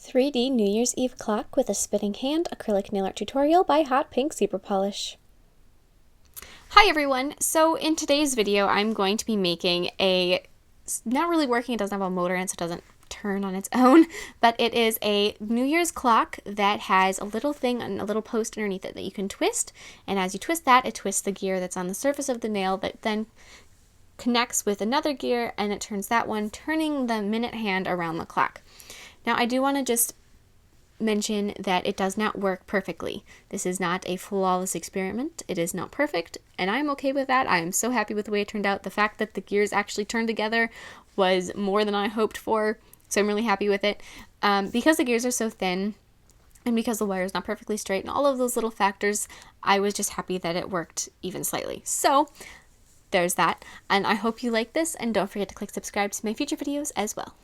3D New Year's Eve clock with a spinning hand acrylic nail art tutorial by Hotpinkzebrapolish. Hi everyone! So in today's video I'm going to be making not really working, it doesn't have a motor in it so it doesn't turn on its own, but it is a New Year's clock that has a little thing and a little post underneath it that you can twist, and as you twist that, it twists the gear that's on the surface of the nail that then connects with another gear and it turns that one, turning the minute hand around the clock. Now I do want to just mention that it does not work perfectly. This is not a flawless experiment. It is not perfect, and I'm okay with that. I am so happy with the way it turned out. The fact that the gears actually turned together was more than I hoped for, so I'm really happy with it. Because the gears are so thin, and because the wire is not perfectly straight, and all of those little factors, I was just happy that it worked even slightly. So there's that, and I hope you like this, and don't forget to click subscribe to my future videos as well.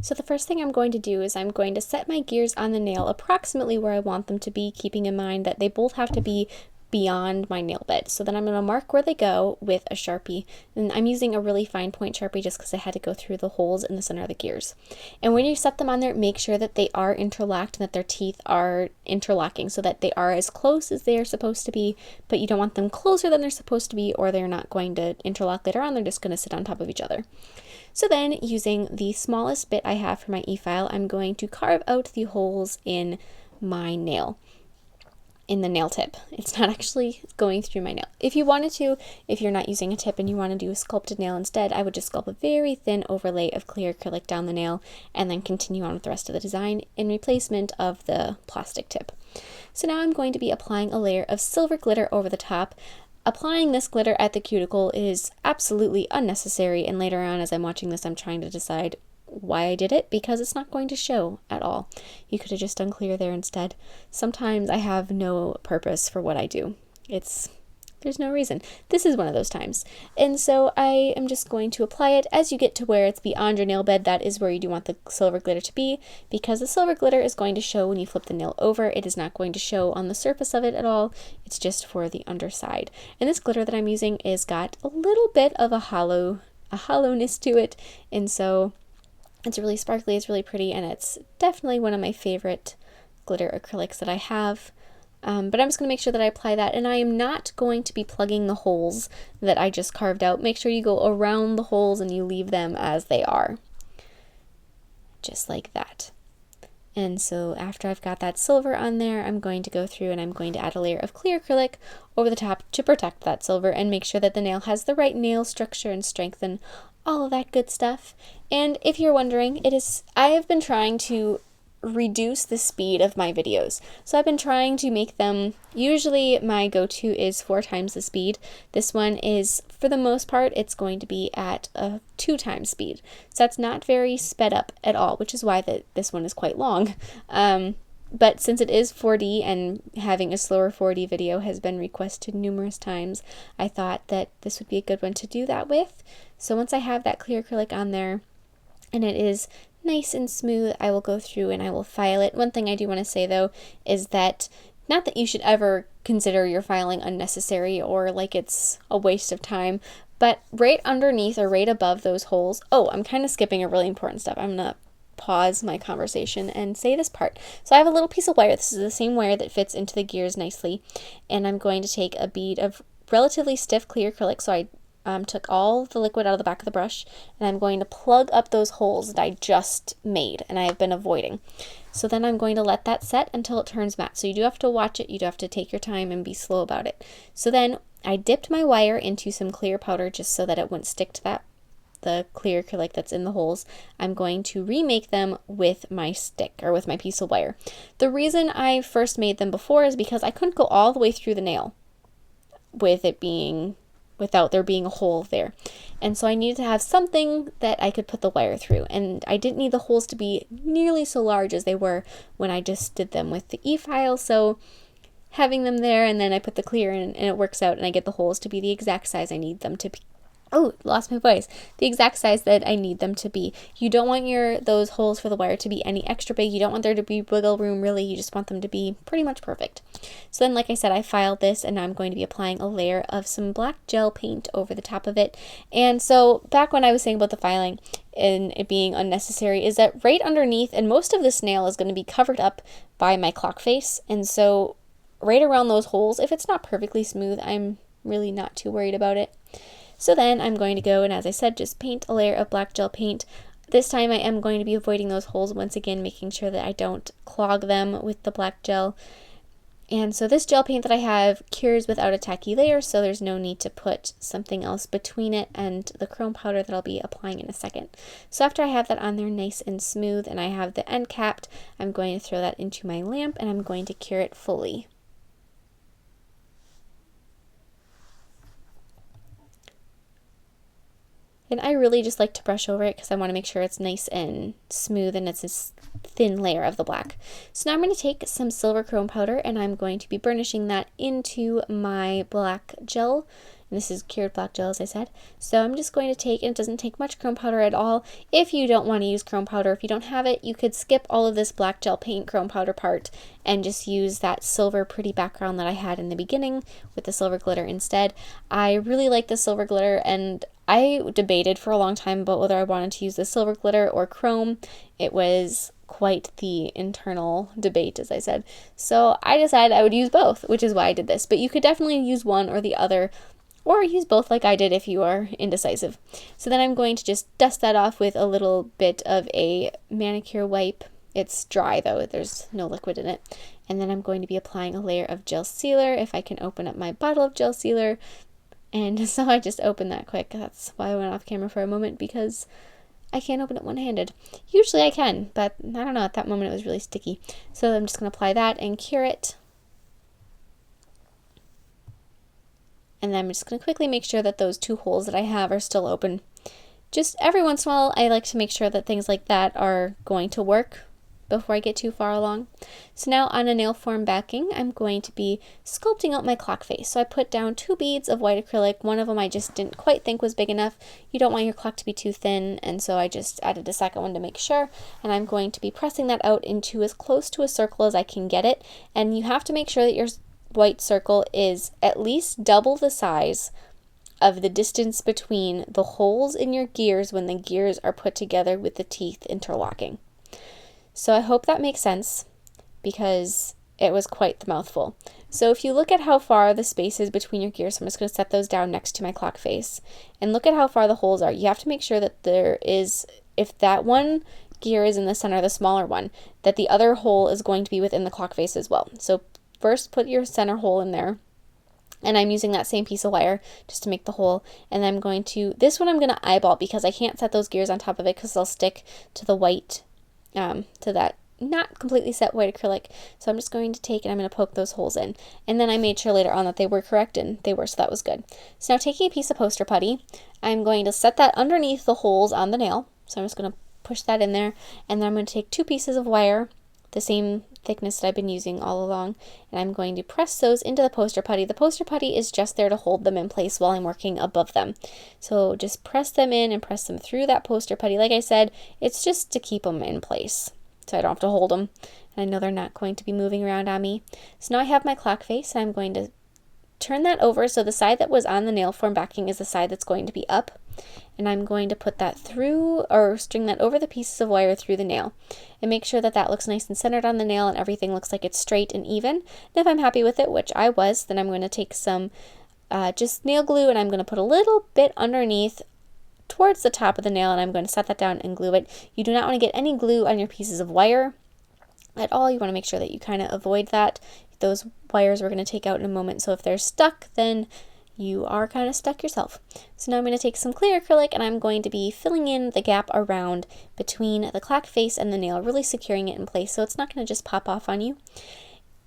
So the first thing I'm going to do is I'm going to set my gears on the nail approximately where I want them to be, keeping in mind that they both have to be beyond my nail bed. So then I'm going to mark where they go with a Sharpie, and I'm using a really fine point Sharpie just because I had to go through the holes in the center of the gears. And when you set them on there, make sure that they are interlocked and that their teeth are interlocking so that they are as close as they are supposed to be, but you don't want them closer than they're supposed to be or they're not going to interlock later on, they're just going to sit on top of each other. So then, using the smallest bit I have for my e-file, I'm going to carve out the holes in my nail, in the nail tip. It's not actually going through my nail. If you wanted to, if you're not using a tip and you want to do a sculpted nail instead, I would just sculpt a very thin overlay of clear acrylic down the nail and then continue on with the rest of the design in replacement of the plastic tip. So now I'm going to be applying a layer of silver glitter over the top. Applying this glitter at the cuticle is absolutely unnecessary, and later on as I'm watching this I'm trying to decide why I did it, because it's not going to show at all. You could have just done clear there instead. Sometimes I have no purpose for what I do. There's no reason. This is one of those times. And so I am just going to apply it as you get to where it's beyond your nail bed. That is where you do want the silver glitter to be, because the silver glitter is going to show when you flip the nail over. It is not going to show on the surface of it at all. It's just for the underside. And this glitter that I'm using is got a little bit of a hollowness to it. And so it's really sparkly, it's really pretty, and it's definitely one of my favorite glitter acrylics that I have. But I'm just going to make sure that I apply that, and I am not going to be plugging the holes that I just carved out. Make sure you go around the holes and you leave them as they are. Just like that. And so after I've got that silver on there, I'm going to go through and I'm going to add a layer of clear acrylic over the top to protect that silver and make sure that the nail has the right nail structure and strength and all of that good stuff. And if you're wondering, I have been trying to reduce the speed of my videos. So I've been trying to make them, usually my go-to is 4 times the speed. This one is, for the most part, it's going to be at a 2 times speed. So that's not very sped up at all, which is why this one is quite long. But since it is 4D and having a slower 4D video has been requested numerous times, I thought that this would be a good one to do that with. So once I have that clear acrylic on there and it is nice and smooth, I will go through and I will file it. One thing I do want to say though is that not that you should ever consider your filing unnecessary or like it's a waste of time, but right underneath or right above those holes, I'm kind of skipping a really important step. I'm gonna pause my conversation and say this part. So I have a little piece of wire. This is the same wire that fits into the gears nicely, and I'm going to take a bead of relatively stiff clear acrylic. So I took all the liquid out of the back of the brush, and I'm going to plug up those holes that I just made and I have been avoiding. So then I'm going to let that set until it turns matte. So you do have to watch it, you do have to take your time and be slow about it. So then I dipped my wire into some clear powder just so that it wouldn't stick to the clear acrylic that's in the holes. I'm going to remake them with my stick or with my piece of wire. The reason I first made them before is because I couldn't go all the way through the nail without there being a hole there. And so I needed to have something that I could put the wire through. And I didn't need the holes to be nearly so large as they were when I just did them with the e-file. So having them there and then I put the clear in and it works out and I get the holes to be the exact size I need them to be. oh, lost my voice, the exact size that I need them to be. You don't want those holes for the wire to be any extra big. You don't want there to be wiggle room, really. You just want them to be pretty much perfect. So then, like I said, I filed this, and now I'm going to be applying a layer of some black gel paint over the top of it. And so back when I was saying about the filing and it being unnecessary, is that right underneath, and most of this nail is going to be covered up by my clock face, and so right around those holes, if it's not perfectly smooth, I'm really not too worried about it. So then I'm going to go and, as I said, just paint a layer of black gel paint. This time I am going to be avoiding those holes once again, making sure that I don't clog them with the black gel. And so this gel paint that I have cures without a tacky layer, so there's no need to put something else between it and the chrome powder that I'll be applying in a second. So after I have that on there nice and smooth and I have the end capped, I'm going to throw that into my lamp and I'm going to cure it fully. And I really just like to brush over it because I want to make sure it's nice and smooth and it's this thin layer of the black. So now I'm going to take some silver chrome powder and I'm going to be burnishing that into my black gel. And this is cured black gel, as I said. So I'm just going to take, and it doesn't take much chrome powder at all. If you don't want to use chrome powder, if you don't have it, you could skip all of this black gel paint chrome powder part and just use that silver pretty background that I had in the beginning with the silver glitter instead. I really like the silver glitter, and I debated for a long time about whether I wanted to use the silver glitter or chrome. It was quite the internal debate, as I said. So I decided I would use both, which is why I did this. But you could definitely use one or the other, or use both like I did if you are indecisive. So then I'm going to just dust that off with a little bit of a manicure wipe. It's dry though, there's no liquid in it. And then I'm going to be applying a layer of gel sealer. If I can open up my bottle of gel sealer. And so I just opened that quick. That's why I went off camera for a moment, because I can't open it one-handed. Usually I can, but I don't know, at that moment it was really sticky. So I'm just going to apply that and cure it. And then I'm just going to quickly make sure that those two holes that I have are still open. Just every once in a while, I like to make sure that things like that are going to work before I get too far along. So now on a nail form backing, I'm going to be sculpting out my clock face. So I put down 2 beads of white acrylic. One of them I just didn't quite think was big enough. You don't want your clock to be too thin, and so I just added a second one to make sure. And I'm going to be pressing that out into as close to a circle as I can get it. And you have to make sure that your white circle is at least double the size of the distance between the holes in your gears when the gears are put together with the teeth interlocking. So I hope that makes sense, because it was quite the mouthful. So if you look at how far the space is between your gears, so I'm just going to set those down next to my clock face, and look at how far the holes are. You have to make sure that there is, if that one gear is in the center, the smaller one, that the other hole is going to be within the clock face as well. So first put your center hole in there, and I'm using that same piece of wire just to make the hole. And I'm going to, this one I'm going to eyeball because I can't set those gears on top of it because they'll stick to the white, to that not completely set white acrylic. So I'm just going to take and I'm going to poke those holes in. And then I made sure later on that they were correct, and they were, so that was good. So now taking a piece of poster putty, I'm going to set that underneath the holes on the nail. So I'm just going to push that in there, and then I'm going to take 2 pieces of wire, the same thickness that I've been using all along, and I'm going to press those into the poster putty. The poster putty is just there to hold them in place while I'm working above them. So just press them in and press them through that poster putty. Like I said, it's just to keep them in place, so I don't have to hold them. And I know they're not going to be moving around on me. So now I have my clock face, and I'm going to turn that over so the side that was on the nail form backing is the side that's going to be up. And I'm going to put that through, or string that over the pieces of wire through the nail, and make sure that that looks nice and centered on the nail and everything looks like it's straight and even. And if I'm happy with it, which I was, then I'm going to take some just nail glue, and I'm going to put a little bit underneath towards the top of the nail, and I'm going to set that down and glue it. You do not want to get any glue on your pieces of wire at all. You want to make sure that you kind of avoid that. Those wires we're going to take out in a moment, so if they're stuck, then you are kind of stuck yourself. So now I'm going to take some clear acrylic, and I'm going to be filling in the gap around between the clock face and the nail, really securing it in place so it's not going to just pop off on you.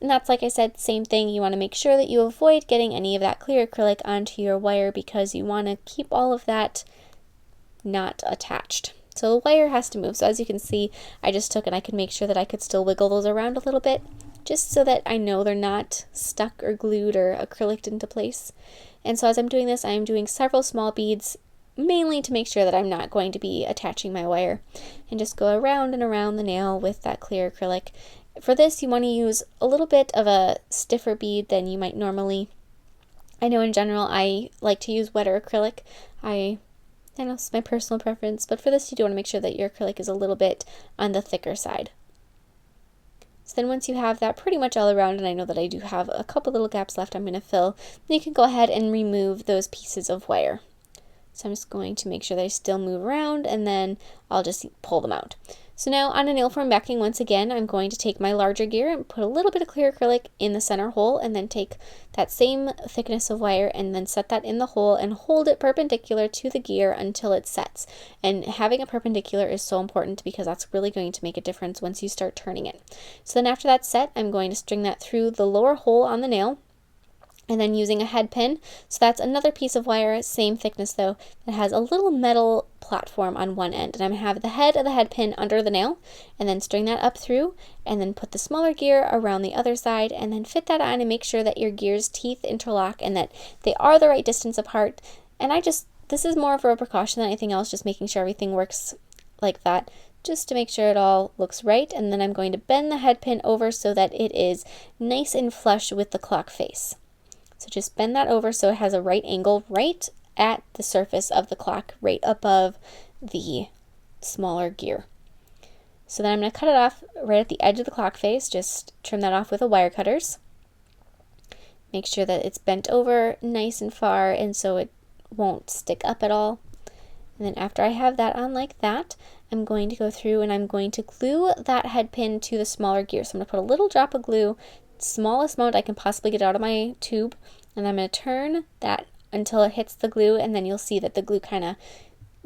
And that's, like I said, same thing. You want to make sure that you avoid getting any of that clear acrylic onto your wire, because you want to keep all of that not attached. So the wire has to move. So as you can see, I just took and I could make sure that I could still wiggle those around a little bit, just so that I know they're not stuck or glued or acrylic into place. And so as I'm doing this, I am doing several small beads mainly to make sure that I'm not going to be attaching my wire. And just go around and around the nail with that clear acrylic. For this, you want to use a little bit of a stiffer bead than you might normally. I know in general I like to use wetter acrylic. I know it's my personal preference, but for this you do want to make sure that your acrylic is a little bit on the thicker side. So then once you have that pretty much all around, and I know that I do have a couple little gaps left I'm going to fill, then you can go ahead and remove those pieces of wire. So I'm just going to make sure that I still move around, and then I'll just pull them out. So now on a nail form backing, once again, I'm going to take my larger gear and put a little bit of clear acrylic in the center hole, and then take that same thickness of wire and then set that in the hole and hold it perpendicular to the gear until it sets. And having a perpendicular is so important because that's really going to make a difference once you start turning it. So then after that's set, I'm going to string that through the lower hole on the nail, and then using a head pin. So that's another piece of wire, same thickness though, that has a little metal platform on one end. And I'm going to have the head of the head pin under the nail, and then string that up through, and then put the smaller gear around the other side, and then fit that on and make sure that your gear's teeth interlock and that they are the right distance apart. And this is more of a precaution than anything else, just making sure everything works like that, just to make sure it all looks right. And then I'm going to bend the head pin over so that it is nice and flush with the clock face. So just bend that over so it has a right angle right at the surface of the clock, right above the smaller gear. So then I'm going to cut it off right at the edge of the clock face. Just trim that off with a wire cutters. Make sure that it's bent over nice and far, and so it won't stick up at all. And then after I have that on like that, I'm going to go through and I'm going to glue that head pin to the smaller gear. So I'm going to put a little drop of glue, smallest amount I can possibly get out of my tube, and I'm going to turn that until it hits the glue, and then you'll see that the glue kind of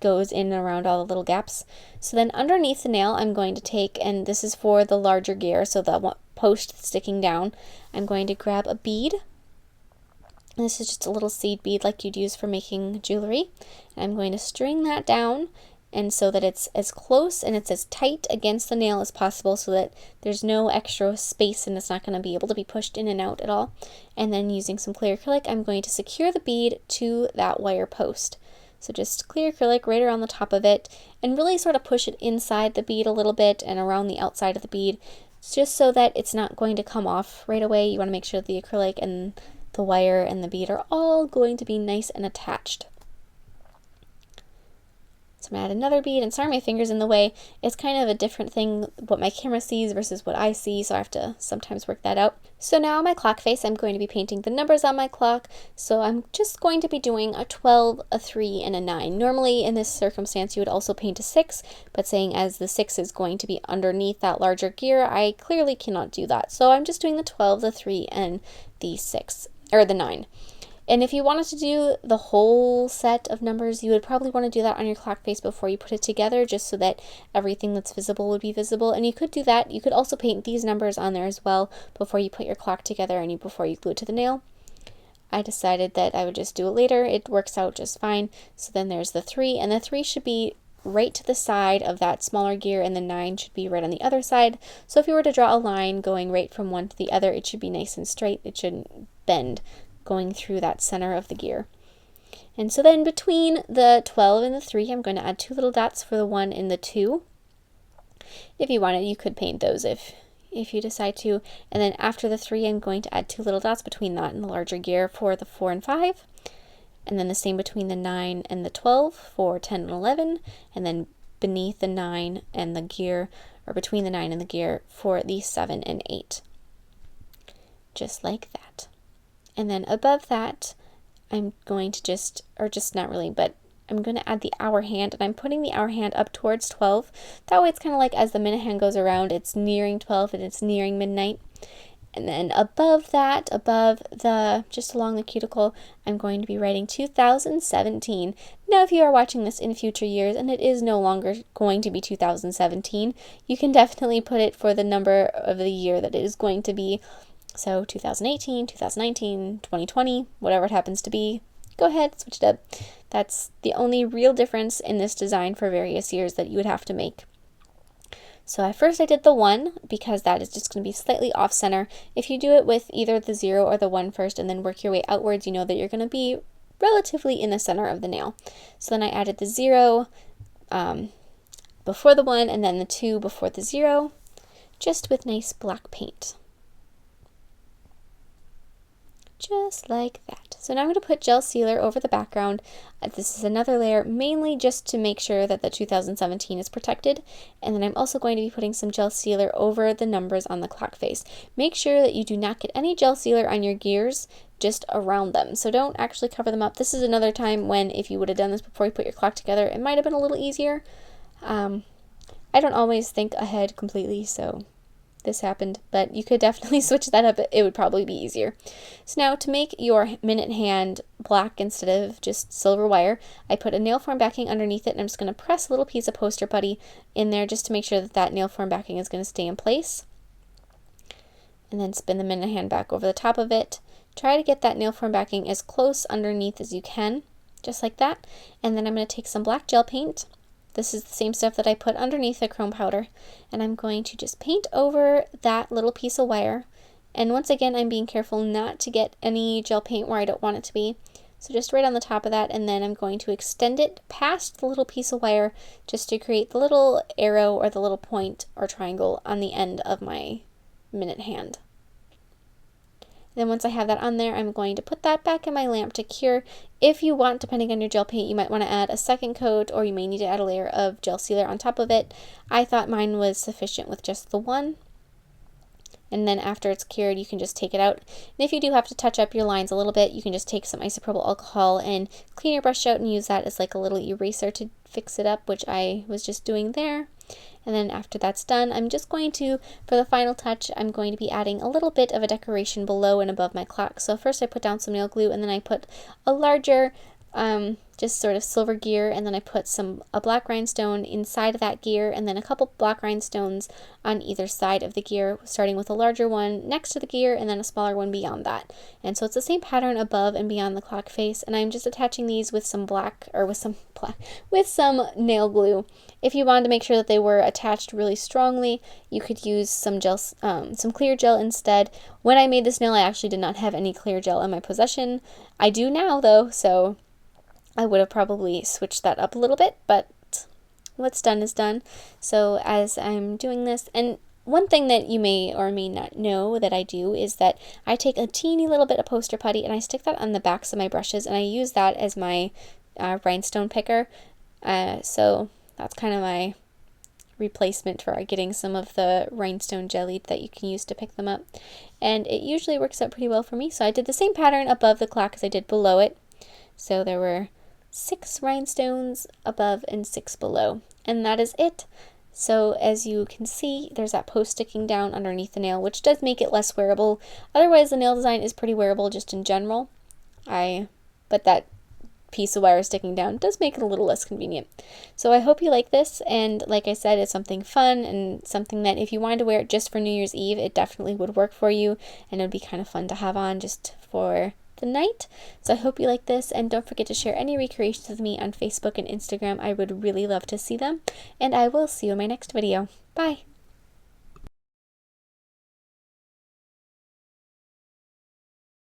goes in and around all the little gaps. So then underneath the nail, I'm going to take, and this is for the larger gear, so the post sticking down, I'm going to grab a bead. And this is just a little seed bead like you'd use for making jewelry. And I'm going to string that down, and so that it's as close and it's as tight against the nail as possible, so that there's no extra space and it's not going to be able to be pushed in and out at all. And then using some clear acrylic, I'm going to secure the bead to that wire post. So just clear acrylic right around the top of it, and really sort of push it inside the bead a little bit and around the outside of the bead, just so that it's not going to come off right away. You want to make sure that the acrylic and the wire and the bead are all going to be nice and attached. So I'm going to add another bead, and sorry my finger's in the way. It's kind of a different thing what my camera sees versus what I see, so I have to sometimes work that out. So now on my clock face, I'm going to be painting the numbers on my clock. So I'm just going to be doing a 12, a 3, and a 9. Normally in this circumstance you would also paint a 6, but saying as the 6 is going to be underneath that larger gear, I clearly cannot do that. So I'm just doing the 12, the 3, and the 6, or the 9. And if you wanted to do the whole set of numbers, you would probably want to do that on your clock face before you put it together, just so that everything that's visible would be visible. And you could do that. You could also paint these numbers on there as well before you put your clock together and before you glue it to the nail. I decided that I would just do it later. It works out just fine. So then there's the 3, and the 3 should be right to the side of that smaller gear, and the 9 should be right on the other side. So if you were to draw a line going right from one to the other, it should be nice and straight. It shouldn't bend going through that center of the gear. And so then between the 12 and the 3, I'm going to add 2 little dots for the 1 and the 2. If you wanted, you could paint those if you decide to. And then after the 3, I'm going to add 2 little dots between that and the larger gear for the 4 and 5. And then the same between the 9 and the 12 for 10 and 11. And then beneath the 9 and the gear, or between the 9 and the gear for the 7 and 8. Just like that. And then above that, I'm going to not really, but I'm going to add the hour hand, and I'm putting the hour hand up towards 12. That way it's kind of like as the minute hand goes around, it's nearing 12 and it's nearing midnight. And then above that, just along the cuticle, I'm going to be writing 2017. Now, if you are watching this in future years and it is no longer going to be 2017, you can definitely put it for the number of the year that it is going to be. So 2018, 2019, 2020, whatever it happens to be, go ahead, switch it up. That's the only real difference in this design for various years that you would have to make. So at first I did the 1 because that is just going to be slightly off center. If you do it with either the 0 or the 1 first and then work your way outwards, you know that you're going to be relatively in the center of the nail. So then I added the 0 before the 1 and then the 2 before the 0, just with nice black paint. Just like that. So now I'm going to put gel sealer over the background. This is another layer, mainly just to make sure that the 2017 is protected. And then I'm also going to be putting some gel sealer over the numbers on the clock face. Make sure that you do not get any gel sealer on your gears, just around them. So don't actually cover them up. This is another time when, if you would have done this before you put your clock together, it might have been a little easier. I don't always think ahead completely, so this happened, but you could definitely switch that up. It would probably be easier. So now to make your minute hand black instead of just silver wire, I put a nail form backing underneath it, and I'm just going to press a little piece of poster putty in there just to make sure that that nail form backing is going to stay in place. And then spin the minute hand back over the top of it. Try to get that nail form backing as close underneath as you can, just like that. And then I'm going to take some black gel paint. This is the same stuff that I put underneath the chrome powder, and I'm going to just paint over that little piece of wire. And once again, I'm being careful not to get any gel paint where I don't want it to be. So just right on the top of that, and then I'm going to extend it past the little piece of wire just to create the little arrow or the little point or triangle on the end of my minute hand. Then once I have that on there, I'm going to put that back in my lamp to cure. If you want, depending on your gel paint, you might want to add a second coat, or you may need to add a layer of gel sealer on top of it. I thought mine was sufficient with just the one. And then after it's cured, you can just take it out. And if you do have to touch up your lines a little bit, you can just take some isopropyl alcohol and clean your brush out and use that as like a little eraser to fix it up, which I was just doing there. And then after that's done, I'm just going to, for the final touch, I'm going to be adding a little bit of a decoration below and above my clock. So first I put down some nail glue, and then I put a larger, just sort of silver gear, and then I put a black rhinestone inside of that gear, and then a couple black rhinestones on either side of the gear, starting with a larger one next to the gear and then a smaller one beyond that. And so it's the same pattern above and beyond the clock face, and I'm just attaching these with some with some nail glue. If you wanted to make sure that they were attached really strongly, you could use some gel, some clear gel instead. When I made this nail, I actually did not have any clear gel in my possession. I do now though, so I would have probably switched that up a little bit, but what's done is done. So as I'm doing this, and one thing that you may or may not know that I do is that I take a teeny little bit of poster putty and I stick that on the backs of my brushes, and I use that as my rhinestone picker. So that's kind of my replacement for getting some of the rhinestone jelly that you can use to pick them up. And it usually works out pretty well for me. So I did the same pattern above the clock as I did below it. So there were 6 rhinestones above and 6 below, and that is it. So as you can see, there's that post sticking down underneath the nail, which does make it less wearable. Otherwise, the nail design is pretty wearable just in general. But that piece of wire sticking down does make it a little less convenient. So I hope you like this, and like I said, it's something fun and something that if you wanted to wear it just for New Year's Eve, it definitely would work for you, and it would be kind of fun to have on just for the night. So I hope you like this, and don't forget to share any recreations with me on Facebook and Instagram. I would really love to see them, and I will see you in my next video. Bye!